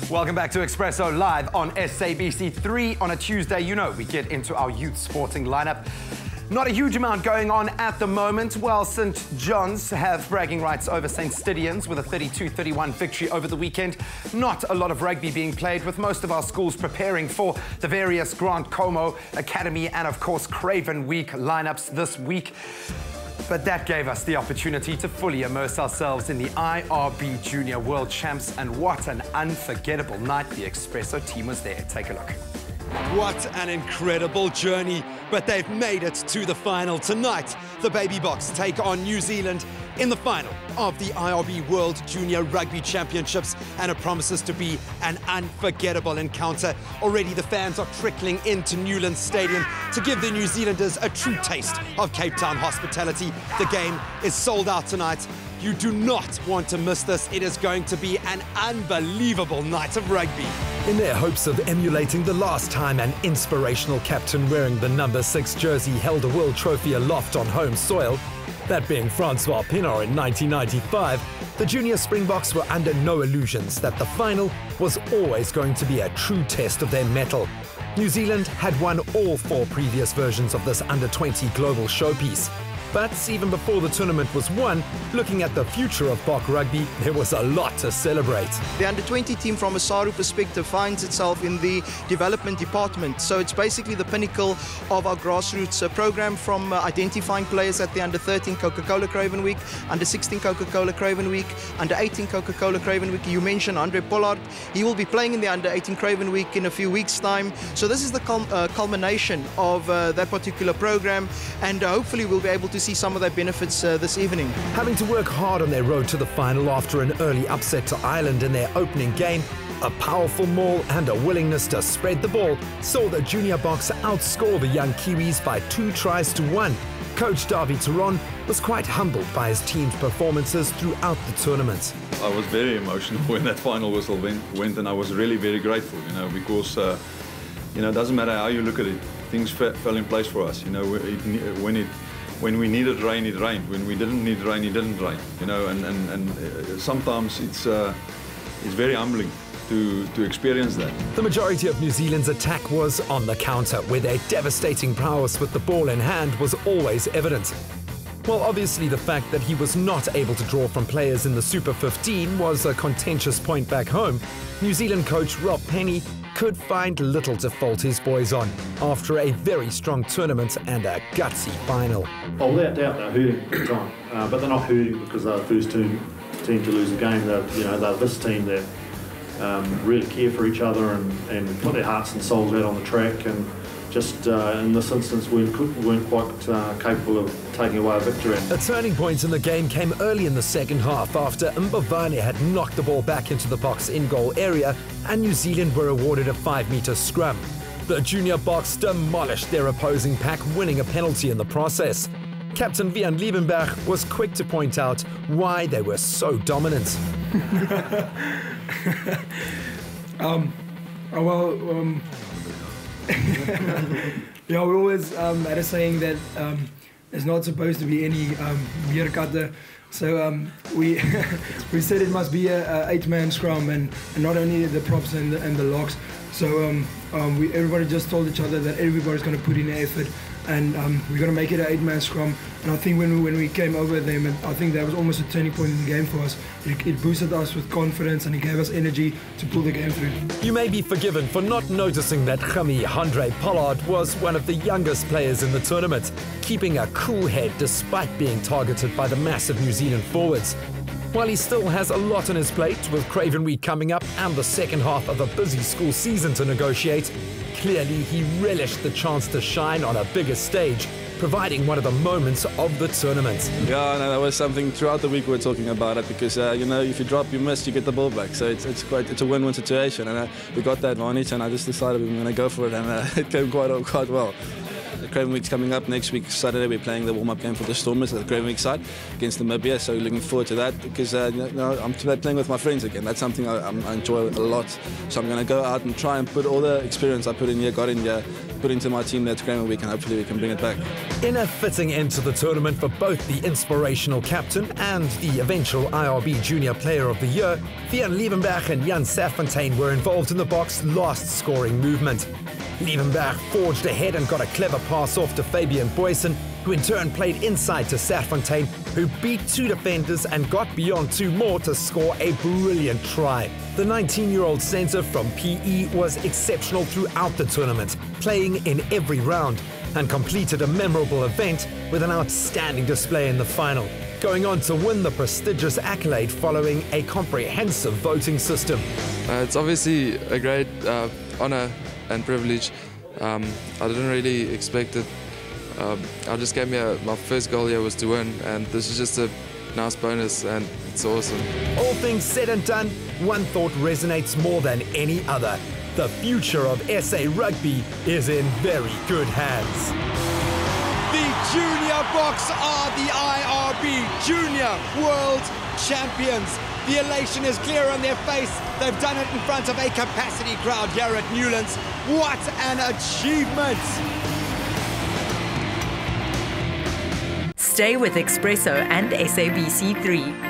Welcome back to Expresso live on SABC 3 on a Tuesday. You know, we get into our youth sporting lineup. Not a huge amount going on at the moment. Well, St. John's have bragging rights over St. Stidians with a 32-31 victory over the weekend. Not a lot of rugby being played, with most of our schools preparing for the various Grant Como Academy and, of course, Craven Week lineups this week. But that gave us the opportunity to fully immerse ourselves in the IRB Junior World Champs, and what an unforgettable night the Expresso team was there. Take a look. What an incredible journey, but they've made it to the final tonight. The Baby Boks take on New Zealand in the final of the IRB World Junior Rugby Championships, and it promises to be an unforgettable encounter. Already the fans are trickling into Newlands Stadium to give the New Zealanders a true taste of Cape Town hospitality. The game is sold out tonight. You do not want to miss this. It is going to be an unbelievable night of rugby. In their hopes of emulating the last time an inspirational captain wearing the number 6 jersey held a world trophy aloft on home soil, that being Francois Pienaar in 1995, the junior Springboks were under no illusions that the final was always going to be a true test of their mettle. New Zealand had won all 4 previous versions of this under-20 global showpiece. But even before the tournament was won, looking at the future of Bok rugby, there was a lot to celebrate. The under-20 team from a SARU perspective finds itself in the development department. So it's basically the pinnacle of our grassroots program, from identifying players at the under-13 Coca-Cola Craven Week, under-16 Coca-Cola Craven Week, under-18 Coca-Cola Craven Week. You mentioned Andre Pollard. He will be playing in the under-18 Craven Week in a few weeks' time. So this is the culmination of that particular program, and hopefully we'll be able to see some of their benefits this evening. Having to work hard on their road to the final after an early upset to Ireland in their opening game, a powerful maul and a willingness to spread the ball saw the Junior Boks outscore the young Kiwis by 2-1. Coach Davy Turon was quite humbled by his team's performances throughout the tournament. I was very emotional when that final whistle went, and I was really very grateful, because it doesn't matter how you look at it, things fell in place for us. When we needed rain, it rained. When we didn't need rain, it didn't rain. And sometimes it's very humbling to experience that. The majority of New Zealand's attack was on the counter, where their devastating prowess with the ball in hand was always evident. While obviously the fact that he was not able to draw from players in the Super 15 was a contentious point back home, New Zealand coach Rob Penny could find little to fault his boys on after a very strong tournament and a gutsy final. Oh, without doubt they're hurting at the time, but they're not hurting because they're the first team to lose a game. They're this team that really care for each other and put their hearts and souls out on the track, and just in this instance weren't quite capable of taking away a victory. A turning point in the game came early in the second half after Mbavane had knocked the ball back into the Boks in-goal area and New Zealand were awarded a 5-metre scrum. The Junior Boks demolished their opposing pack, winning a penalty in the process. Captain Vian Liebenberg was quick to point out why they were so dominant. Yeah, we always had a saying that there's not supposed to be any meerkatte. So we we said it must be a 8-man scrum, and not only the props and the locks. So everybody just told each other that everybody's going to put in effort, and we're going to make it an 8-man scrum. And I think when we came over them, I think that was almost a turning point in the game for us. It boosted us with confidence, and it gave us energy to pull the game through. You may be forgiven for not noticing that Khami Andre Pollard was one of the youngest players in the tournament, keeping a cool head despite being targeted by the massive New Zealand forwards. While he still has a lot on his plate with Craven Week coming up and the second half of a busy school season to negotiate, clearly he relished the chance to shine on a bigger stage, providing one of the moments of the tournament. Yeah, no, that was something throughout the week we were talking about it, because if you drop, you miss, you get the ball back. So it's a win-win situation, and we got that advantage, and I just decided we were going to go for it, and it came quite well. The Craven Week's coming up next week. Saturday we're playing the warm-up game for the Stormers at the Craven Week side against Namibia, so looking forward to that, because I'm playing with my friends again. That's something I enjoy a lot. So I'm going to go out and try and put all the experience I got in here put into my team next Craven week, and hopefully we can bring it back. In a fitting end to the tournament for both the inspirational captain and the eventual IRB Junior Player of the Year, Vian Liebenberg and Jan Serfontein were involved in the Boks' last scoring movement. Liebenberg forged ahead and got a clever pass off to Fabian Boysen, who in turn played inside to Serfontein, who beat 2 defenders and got beyond 2 more to score a brilliant try. The 19-year-old centre from PE was exceptional throughout the tournament, playing in every round, and completed a memorable event with an outstanding display in the final, going on to win the prestigious accolade following a comprehensive voting system. It's obviously a great honour and privilege. I didn't really expect it. I just gave me my first goal here was to win, and this is just a nice bonus, and it's awesome. All things said and done, one thought resonates more than any other. The future of SA Rugby is in very good hands. The Junior Boks are the IRB Junior World Champions. The elation is clear on their face. They've done it in front of a capacity crowd here at Newlands. What an achievement! Stay with Expresso and SABC3.